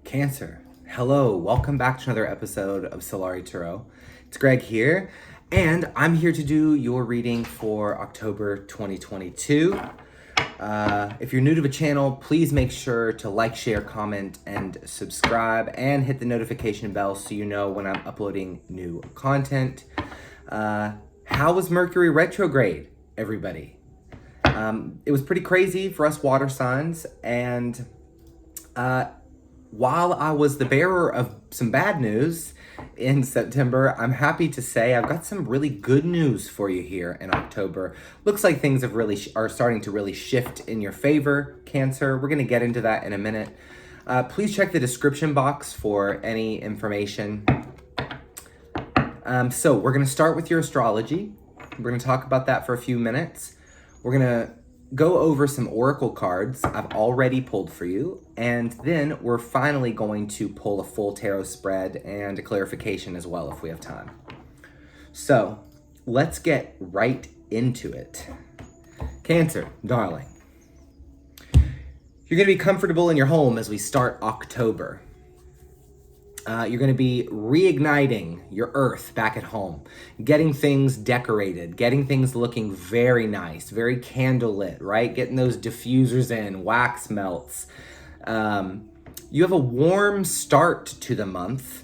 Cancer. Hello, welcome back to another episode of Solari Tarot. It's Greg here, and I'm here to do your reading for October 2022. If you're new to the channel, please make sure to like, share, comment, and subscribe, and hit the notification bell so you know when I'm uploading new content. How was Mercury retrograde, everybody? It was pretty crazy for us water signs, and while I was the bearer of some bad news in September, I'm happy to say I've got some really good news for you here in October. Looks like things have are starting to really shift in your favor, Cancer. We're going to get into that in a minute. Please check the description box for any information. So we're going to start with your astrology. We're going to talk about that for a few minutes. We're going to go over some oracle cards I've already pulled for you, and then we're finally going to pull a full tarot spread and a clarification as well if we have time. So let's get right into it. Cancer, darling. You're going to be comfortable in your home as we start October. You're going to be reigniting your earth back at home, getting things decorated, getting things looking very nice, very candlelit, right? Getting those diffusers in, wax melts. You have a warm start to the month.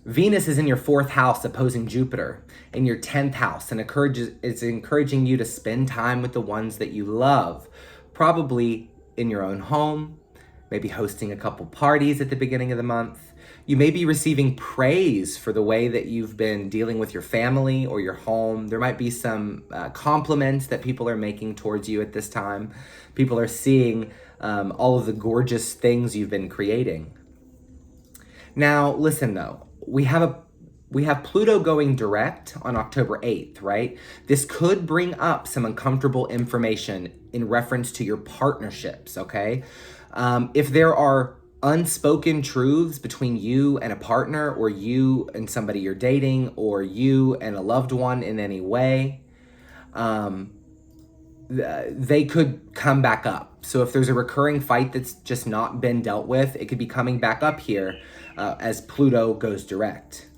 Venus is in your 4th house opposing Jupiter in your 10th house, and it's encouraging you to spend time with the ones that you love, probably in your own home, maybe hosting a couple parties at the beginning of the month. You may be receiving praise for the way that you've been dealing with your family or your home. There might be some compliments that people are making towards you at this time. People are seeing all of the gorgeous things you've been creating. Now, listen though, we have Pluto going direct on October 8th, right? This could bring up some uncomfortable information in reference to your partnerships, okay? If there are unspoken truths between you and a partner, or you and somebody you're dating, or you and a loved one in any way, they could come back up. So if there's a recurring fight that's just not been dealt with, it could be coming back up here as Pluto goes direct,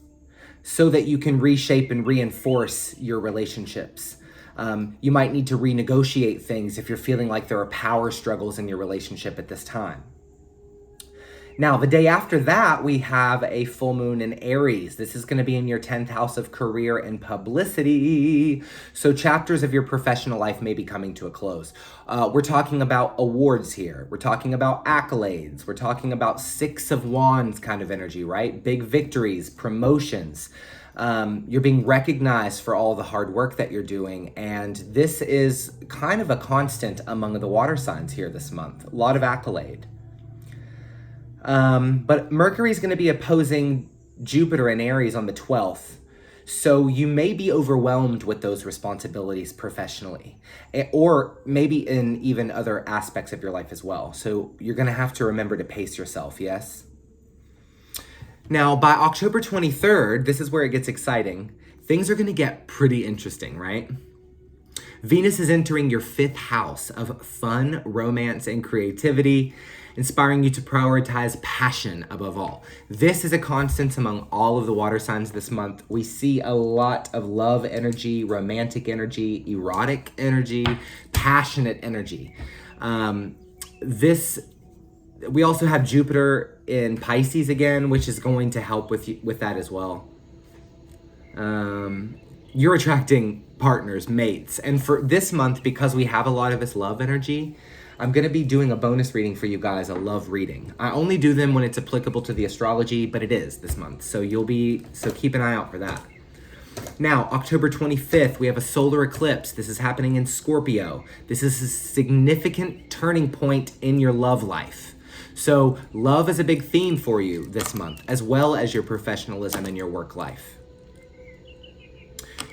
so that you can reshape and reinforce your relationships. You might need to renegotiate things if you're feeling like there are power struggles in your relationship at this time. Now, the day after that, we have a full moon in Aries. This is going to be in your 10th house of career and publicity. So chapters of your professional life may be coming to a close. We're talking about awards here. We're talking about accolades. We're talking about 6 of Wands kind of energy, right? Big victories, promotions. You're being recognized for all the hard work that you're doing. And this is kind of a constant among the water signs here this month. A lot of accolade. But Mercury is going to be opposing Jupiter in Aries on the 12th. So you may be overwhelmed with those responsibilities professionally, or maybe in even other aspects of your life as well. So you're going to have to remember to pace yourself, yes? Now, by October 23rd, this is where it gets exciting. Things are going to get pretty interesting, right? Venus is entering your 5th house of fun, romance, and creativity, inspiring you to prioritize passion above all. This is a constant among all of the water signs this month. We see a lot of love energy, romantic energy, erotic energy, passionate energy. We also have Jupiter in Pisces again, which is going to help with that as well. You're attracting partners, mates. And for this month, because we have a lot of this love energy, I'm going to be doing a bonus reading for you guys, a love reading. I only do them when it's applicable to the astrology, but it is this month. So keep an eye out for that. Now, October 25th, we have a solar eclipse. This is happening in Scorpio. This is a significant turning point in your love life. So love is a big theme for you this month, as well as your professionalism and your work life.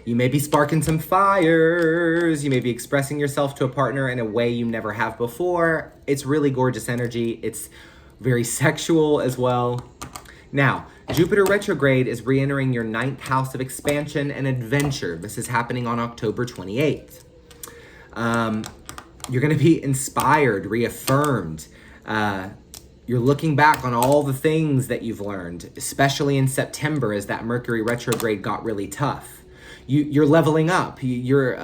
You may be sparking some fires. You may be expressing yourself to a partner in a way you never have before. It's really gorgeous energy. It's very sexual as well. Now, Jupiter retrograde is re-entering your 9th house of expansion and adventure. This is happening on October 28th. You're going to be inspired, reaffirmed. You're You're looking back on all the things that you've learned, especially in September as that Mercury retrograde got really tough. You're leveling up. You're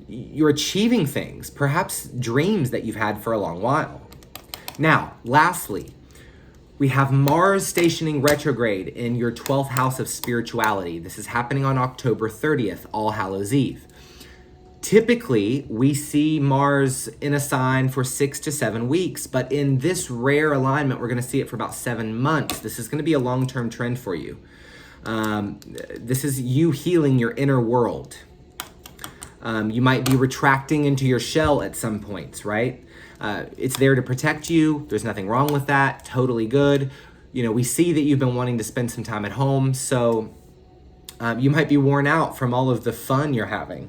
achieving things, perhaps dreams that you've had for a long while. Now, lastly, we have Mars stationing retrograde in your 12th house of spirituality. This is happening on October 30th, All Hallows Eve. Typically, we see Mars in a sign for 6 to 7 weeks, but in this rare alignment, we're going to see it for about 7 months. This is going to be a long-term trend for you. This is you healing your inner world. You might be retracting into your shell at some points, right? It's there to protect you. There's nothing wrong with that. Totally good. You know, we see that you've been wanting to spend some time at home, so you might be worn out from all of the fun you're having.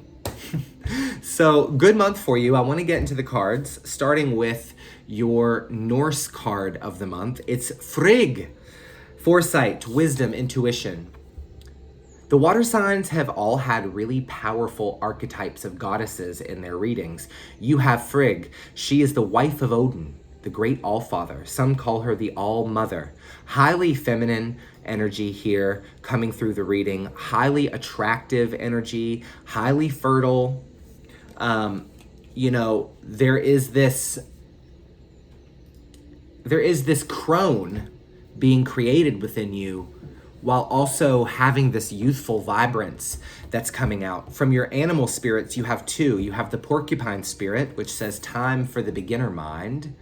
So, good month for you. I want to get into the cards, starting with your Norse card of the month. It's Frigg. Foresight, wisdom, intuition. The water signs have all had really powerful archetypes of goddesses in their readings. You have Frigg. She is the wife of Odin, the great Allfather. Some call her the All-Mother. Highly feminine energy here coming through the reading. Highly attractive energy, highly fertile. You know, there is this crone being created within you, while also having this youthful vibrance that's coming out. From your animal spirits, you have two. You have the porcupine spirit, which says time for the beginner mind.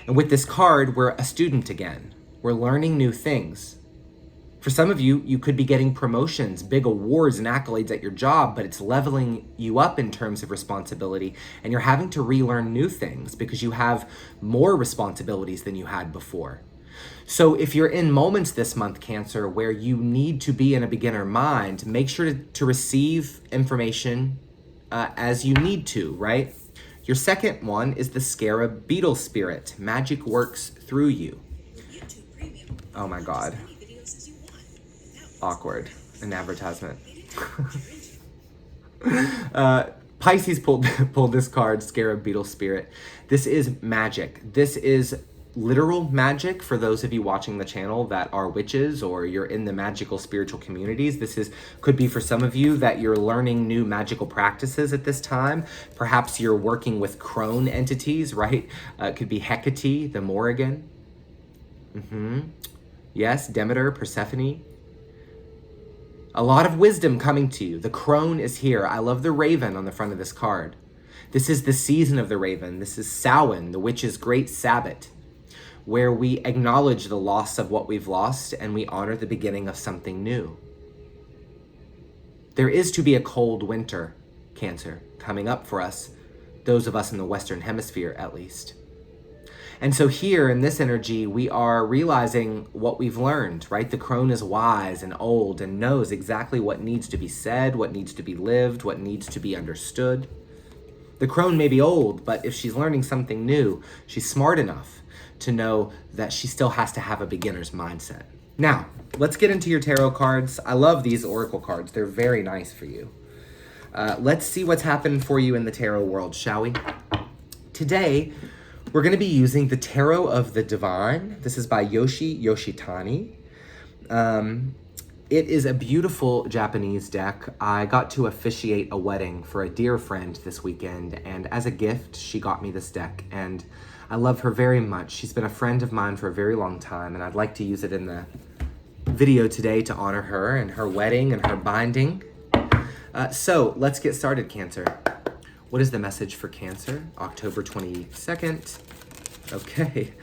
And with this card, we're a student again. We're learning new things. For some of you, you could be getting promotions, big awards and accolades at your job, but it's leveling you up in terms of responsibility, and you're having to relearn new things because you have more responsibilities than you had before. So if you're in moments this month, Cancer, where you need to be in a beginner mind, make sure to receive information as you need to, right? Your second one is the Scarab Beetle Spirit. Magic works through you. Oh my God. Awkward. An advertisement. Pisces pulled this card, Scarab Beetle Spirit. This is magic. This is literal magic for those of you watching the channel that are witches or you're in the magical spiritual communities. This could be for some of you that you're learning new magical practices at this time. Perhaps you're working with crone entities, right? It could be Hecate, the Morrigan. Yes, Demeter, Persephone. A lot of wisdom coming to you. The crone is here. I love the raven on the front of this card. This is the season of the raven. This is Samhain, the witch's great Sabbath, where we acknowledge the loss of what we've lost and we honor the beginning of something new. There is to be a cold winter, Cancer, coming up for us, those of us in the Western Hemisphere at least. And so here in this energy, we are realizing what we've learned, right? The crone is wise and old and knows exactly what needs to be said, what needs to be lived, what needs to be understood. The crone may be old, but if she's learning something new, she's smart enough to know that she still has to have a beginner's mindset. Now, let's get into your tarot cards. I love these oracle cards. They're very nice for you. Let's see what's happened for you in the tarot world, shall we? Today, we're going to be using the Tarot of the Divine. This is by Yoshi Yoshitani. It is a beautiful Japanese deck. I got to officiate a wedding for a dear friend this weekend, and as a gift, she got me this deck, and I love her very much. She's been a friend of mine for a very long time, and I'd like to use it in the video today to honor her and her wedding and her binding. So let's get started, Cancer. What is the message for Cancer? October 22nd. Okay,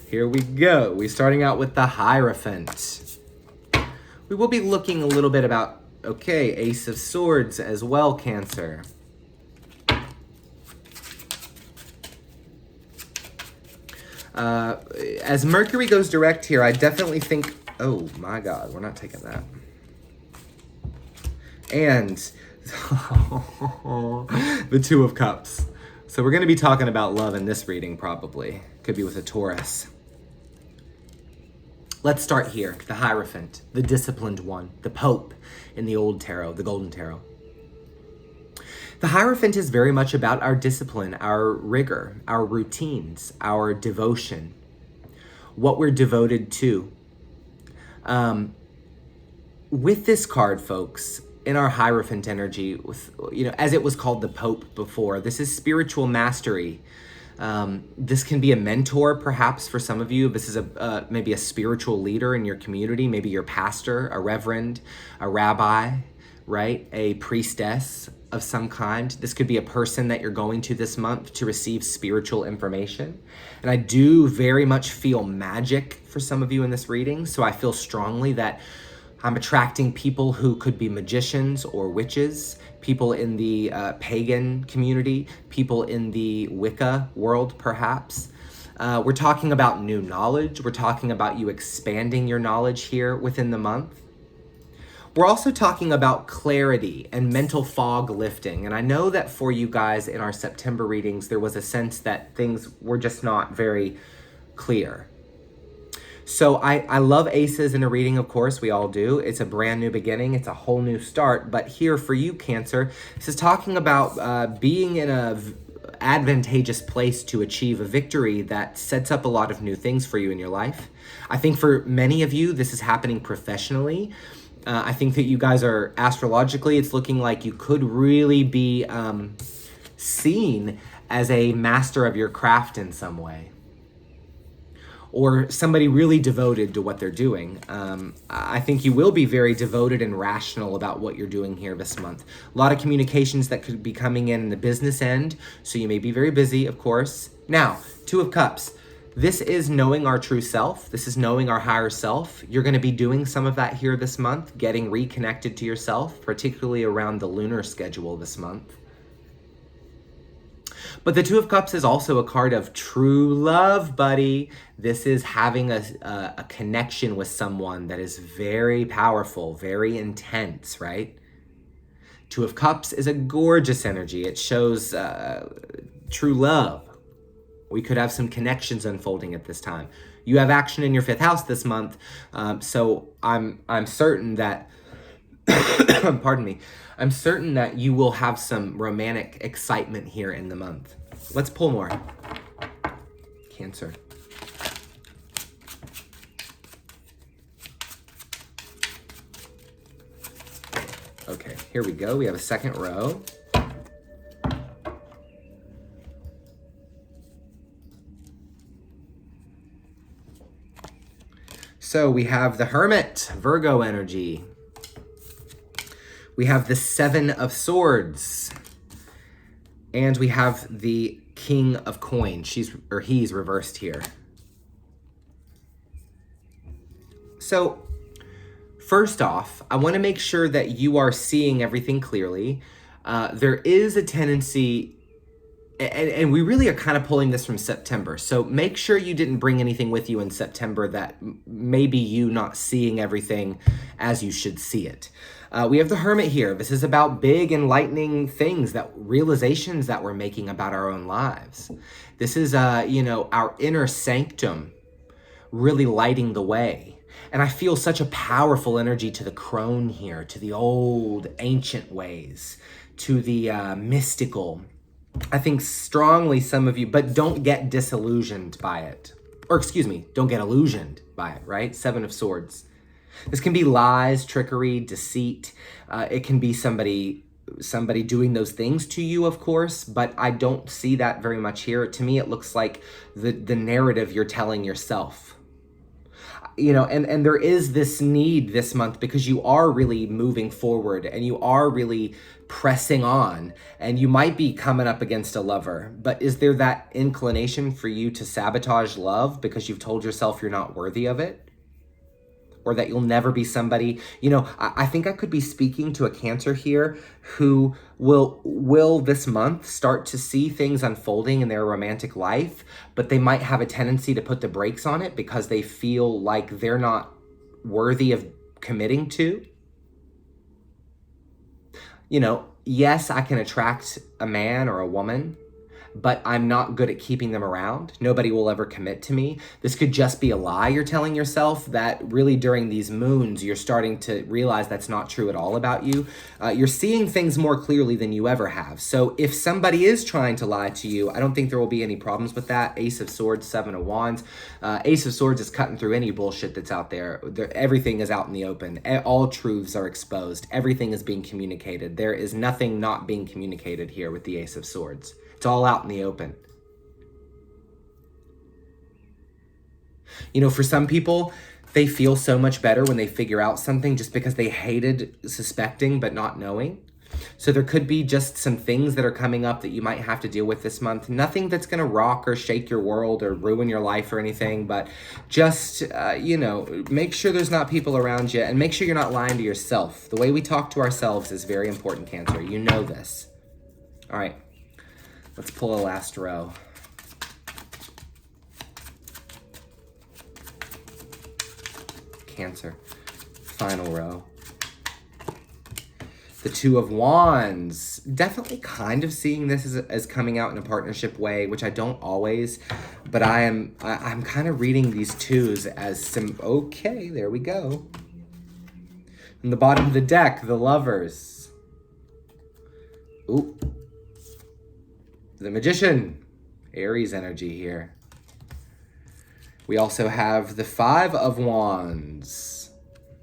here we go. We're starting out with the Hierophant. We will be looking a little bit about, okay, Ace of Swords as well, Cancer. As Mercury goes direct here, I definitely think, oh my God, we're not taking that. And the Two of Cups. So we're going to be talking about love in this reading probably. Could be with a Taurus. Let's start here. The Hierophant, the disciplined one, the Pope in the old tarot, the Golden Tarot. The Hierophant is very much about our discipline, our rigor, our routines, our devotion, what we're devoted to. With this card, folks, in our Hierophant energy, with, as it was called the Pope before, this is spiritual mastery. This can be a mentor, perhaps, for some of you. This is maybe a spiritual leader in your community, maybe your pastor, a reverend, a rabbi, right? A priestess of some kind. This could be a person that you're going to this month to receive spiritual information. And I do very much feel magic for some of you in this reading. So I feel strongly that I'm attracting people who could be magicians or witches, people in the pagan community, people in the Wicca world, perhaps. We're talking about new knowledge. We're talking about you expanding your knowledge here within the month. We're also talking about clarity and mental fog lifting. And I know that for you guys in our September readings, there was a sense that things were just not very clear. So I love aces in a reading, of course, we all do. It's a brand new beginning. It's a whole new start. But here for you, Cancer, this is talking about being in a advantageous place to achieve a victory that sets up a lot of new things for you in your life. I think for many of you, this is happening professionally. I think that you guys are astrologically, it's looking like you could really be seen as a master of your craft in some way, or somebody really devoted to what they're doing. I think you will be very devoted and rational about what you're doing here this month. A lot of communications that could be coming in the business end, so you may be very busy, of course. Now, Two of Cups. This is knowing our true self. This is knowing our higher self. You're going to be doing some of that here this month, getting reconnected to yourself, particularly around the lunar schedule this month. But the Two of Cups is also a card of true love, buddy. This is having a connection with someone that is very powerful, very intense, right? Two of Cups is a gorgeous energy. It shows true love. We could have some connections unfolding at this time. You have action in your 5th house this month, so I'm certain that, pardon me, I'm certain that you will have some romantic excitement here in the month. Let's pull more. Cancer. Okay, here we go. We have a second row. So we have the Hermit, Virgo energy. We have the 7 of Swords. And we have the King of Coins. He's reversed here. So first off, I want to make sure that you are seeing everything clearly. There is a tendency, and we really are kind of pulling this from September. So make sure you didn't bring anything with you in September that maybe you not seeing everything as you should see it. We have the Hermit here. This is about big enlightening things, realizations that we're making about our own lives. This is, our inner sanctum really lighting the way. And I feel such a powerful energy to the crone here, to the old ancient ways, to the mystical. I think strongly some of you, but don't get disillusioned by it. Or excuse me, don't get illusioned by it, right? 7 of Swords. This can be lies, trickery, deceit. It can be somebody doing those things to you, of course, but I don't see that very much here. To me, it looks like the narrative you're telling yourself. And there is this need this month because you are really moving forward and you are really pressing on, and you might be coming up against a lover, but is there that inclination for you to sabotage love because you've told yourself you're not worthy of it? Or that you'll never be somebody? I think I could be speaking to a Cancer here who will this month start to see things unfolding in their romantic life, but they might have a tendency to put the brakes on it because they feel like they're not worthy of committing to. Yes, I can attract a man or a woman, but I'm not good at keeping them around. Nobody will ever commit to me. This could just be a lie you're telling yourself, that really during these moons, you're starting to realize that's not true at all about you. You're seeing things more clearly than you ever have. So if somebody is trying to lie to you, I don't think there will be any problems with that. Ace of Swords, Seven of Wands. Ace of Swords is cutting through any bullshit that's out there. Everything is out in the open. All truths are exposed. Everything is being communicated. There is nothing not being communicated here with the Ace of Swords. It's all out in the open. You know, for some people, they feel so much better when they figure out something just because they hated suspecting but not knowing. So there could be just some things that are coming up that you might have to deal with this month. Nothing that's going to rock or shake your world or ruin your life or anything, but just, make sure there's not people around you, and make sure you're not lying to yourself. The way we talk to ourselves is very important, Cancer. You know this. All right, let's pull a last row. Cancer, final row. The Two of Wands, definitely kind of seeing this as coming out in a partnership way, which I don't always, but I'm kind of reading these twos as some, okay, there we go. In the bottom of the deck, the Lovers. Ooh. The Magician, Aries energy here. We also have the Five of Wands.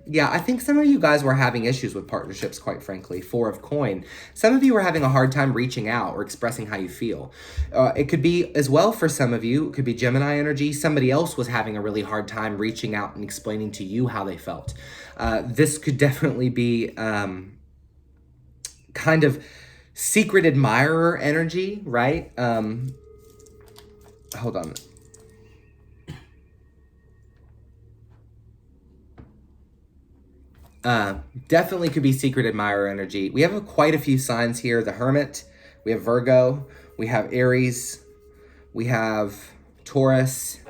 Yeah, I think some of you guys were having issues with partnerships, quite frankly. Four of Coin. Some of you were having a hard time reaching out or expressing how you feel. It could be, as well for some of you, it could be Gemini energy. Somebody else was having a really hard time reaching out and explaining to you how they felt. This could definitely be kind of secret admirer energy, right? Hold on. Definitely could be secret admirer energy. We have quite a few signs here. The Hermit, we have Virgo, we have Aries, we have Taurus.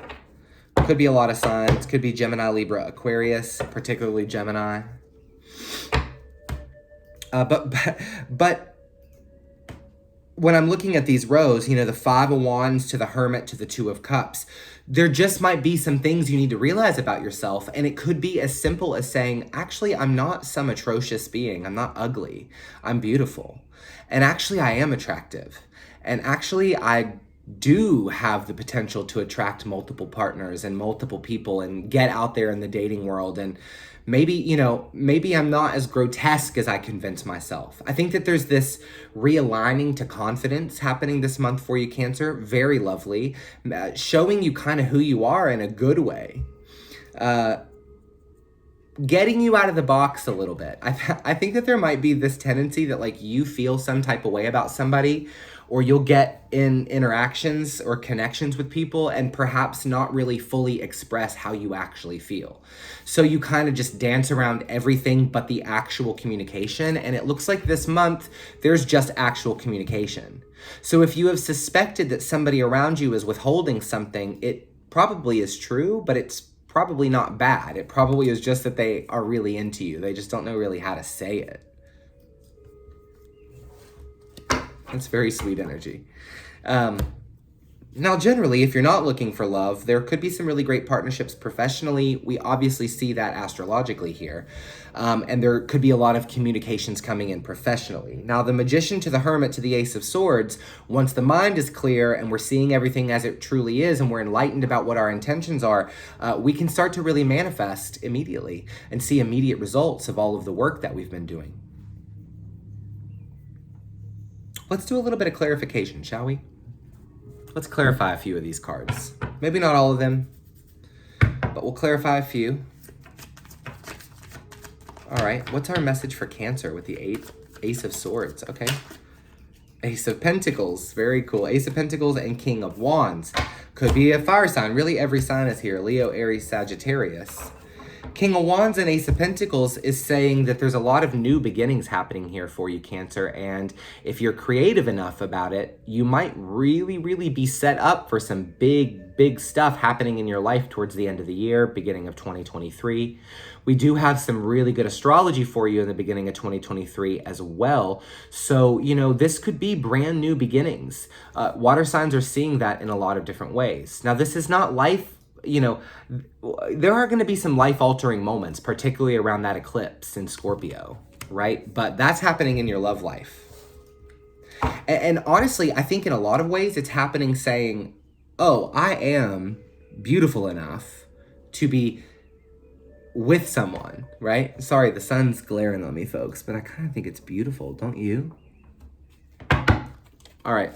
Could be a lot of signs. Could be Gemini, Libra, Aquarius, particularly Gemini. But when I'm looking at these rows, the Five of Wands to the Hermit to the Two of Cups, there just might be some things you need to realize about yourself. And it could be as simple as saying, actually, I'm not some atrocious being. I'm not ugly. I'm beautiful. And actually, I am attractive. And actually, I do have the potential to attract multiple partners and multiple people and get out there in the dating world. And maybe I'm not as grotesque as I convince myself. I think that there's this realigning to confidence happening this month for you, Cancer. Very lovely. Showing you kind of who you are in a good way. Getting you out of the box a little bit. I think that there might be this tendency that like you feel some type of way about somebody, or you'll get in interactions or connections with people and perhaps not really fully express how you actually feel. So you kind of just dance around everything but the actual communication. And it looks like this month, there's just actual communication. So if you have suspected that somebody around you is withholding something, it probably is true, but it's probably not bad. It probably is just that they are really into you. They just don't know really how to say it. That's very sweet energy. Now, generally, if you're not looking for love, there could be some really great partnerships professionally. We obviously see that astrologically here. And there could be a lot of communications coming in professionally. Now, the Magician to the Hermit to the Ace of Swords, once the mind is clear and we're seeing everything as it truly is and we're enlightened about what our intentions are, we can start to really manifest immediately and see immediate results of all of the work that we've been doing. Let's do a little bit of clarification, shall we? Let's clarify a few of these cards. Maybe not all of them, but we'll clarify a few. All right, what's our message for Cancer with the Ace of Swords? Okay. Ace of Pentacles, very cool. Ace of Pentacles and King of Wands. Could be a fire sign. Really, every sign is here. Leo, Aries, Sagittarius. King of Wands and Ace of Pentacles is saying that there's a lot of new beginnings happening here for you, Cancer. And if you're creative enough about it, you might really, really be set up for some big, big stuff happening in your life towards the end of the year, beginning of 2023. We do have some really good astrology for you in the beginning of 2023 as well. So, this could be brand new beginnings. Water signs are seeing that in a lot of different ways. Now, this is not life, there are going to be some life-altering moments, particularly around that eclipse in Scorpio, right? But that's happening in your love life. And honestly, I think in a lot of ways it's happening saying, oh, I am beautiful enough to be with someone, right? Sorry, the sun's glaring on me, folks, but I kind of think it's beautiful, don't you? All right.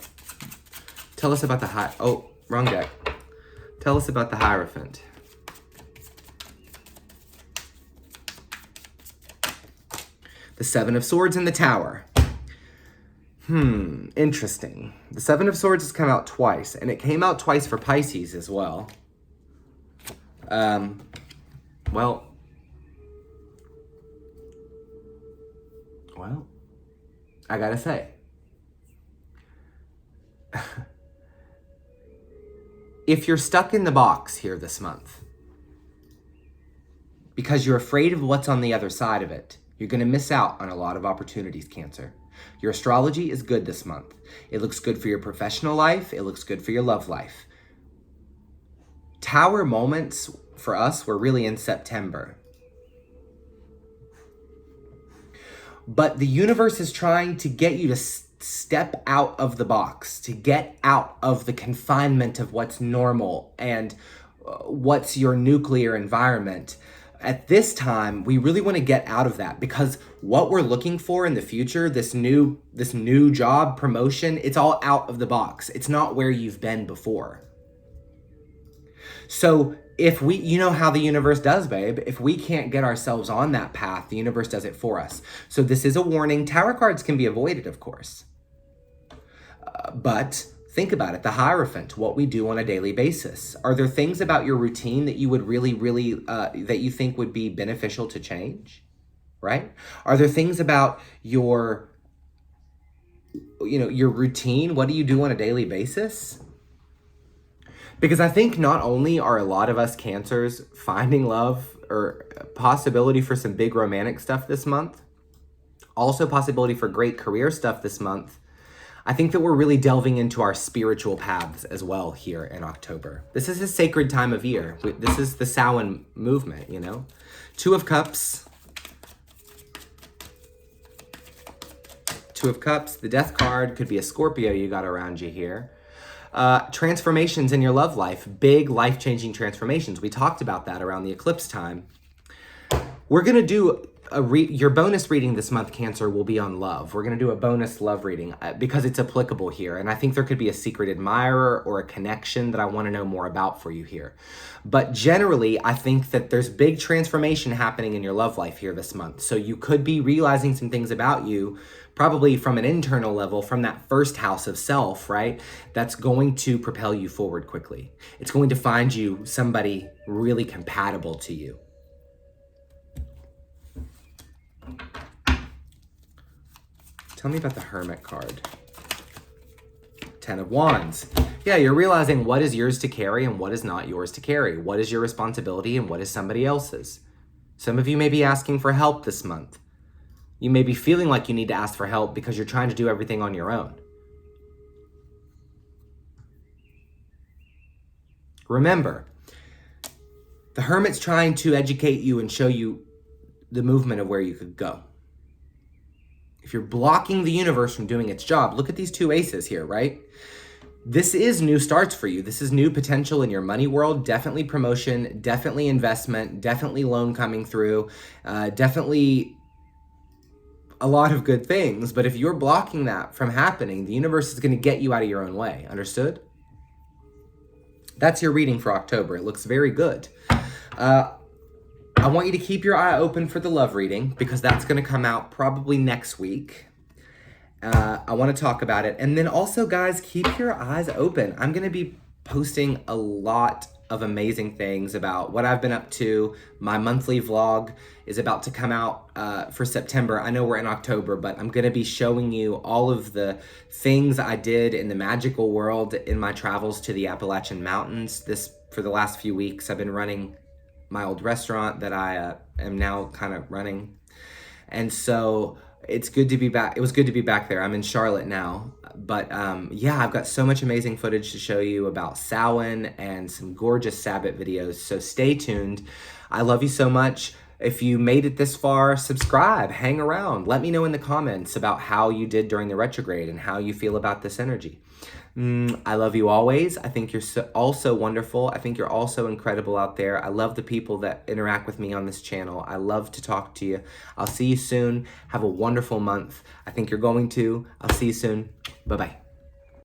Tell us about the wrong deck. Tell us about the Hierophant. The Seven of Swords in the Tower. Interesting. The Seven of Swords has come out twice, and it came out twice for Pisces as well. Well, I gotta say, if you're stuck in the box here this month, because you're afraid of what's on the other side of it, you're gonna miss out on a lot of opportunities, Cancer. Your astrology is good this month. It looks good for your professional life. It looks good for your love life. Tower moments for us were really in September. But the universe is trying to get you to step out of the box, to get out of the confinement of what's normal and what's your nuclear environment. At this time, we really want to get out of that, because what we're looking for in the future, this new job, promotion, it's all out of the box. It's not where you've been before. So if you know how the universe does, babe. If we can't get ourselves on that path, the universe does it for us. So this is a warning. Tower cards can be avoided, of course. But think about it. The Hierophant, what we do on a daily basis. Are there things about your routine that you would really, that you think would be beneficial to change? Right? Are there things about your routine? What do you do on a daily basis? Because I think not only are a lot of us Cancers finding love or possibility for some big romantic stuff this month, also possibility for great career stuff this month, I think that we're really delving into our spiritual paths as well here in October. This is a sacred time of year. This is the Samhain movement, Two of Cups. Two of Cups. The Death card could be a Scorpio you got around you here. Transformations in your love life. Big life-changing transformations. We talked about that around the eclipse time. We're going to do your bonus reading this month, Cancer, will be on love. We're going to do a bonus love reading because it's applicable here. And I think there could be a secret admirer or a connection that I want to know more about for you here. But generally, I think that there's big transformation happening in your love life here this month. So you could be realizing some things about you, probably from an internal level, from that first house of self, right? That's going to propel you forward quickly. It's going to find you somebody really compatible to you. Tell me about the Hermit card. Ten of Wands. Yeah, you're realizing what is yours to carry and what is not yours to carry. What is your responsibility and what is somebody else's. Some of you may be asking for help this month. You may be feeling like you need to ask for help because you're trying to do everything on your own. Remember, the Hermit's trying to educate you and show you the movement of where you could go. If you're blocking the universe from doing its job, look at these two aces here, right? This is new starts for you. This is new potential in your money world. Definitely promotion, definitely investment, definitely loan coming through, definitely a lot of good things. But if you're blocking that from happening, the universe is going to get you out of your own way. Understood? That's your reading for October. It looks very good. I want you to keep your eye open for the love reading because that's going to come out probably next week. I want to talk about it. And then also, guys, keep your eyes open. I'm going to be posting a lot of amazing things about what I've been up to. My monthly vlog is about to come out for September. I know we're in October, but I'm gonna be showing you all of the things I did in the magical world in my travels to the Appalachian Mountains. For the last few weeks, I've been running my old restaurant that I am now kind of running. And so it's good to be back. It was good to be back there. I'm in Charlotte now. But yeah, I've got so much amazing footage to show you about Samhain and some gorgeous Sabbath videos. So stay tuned. I love you so much. If you made it this far, subscribe, hang around. Let me know in the comments about how you did during the retrograde and how you feel about this energy. I love you always. I think you're also wonderful. I think you're also incredible out there. I love the people that interact with me on this channel. I love to talk to you. I'll see you soon. Have a wonderful month. I think you're going to. I'll see you soon. Bye-bye.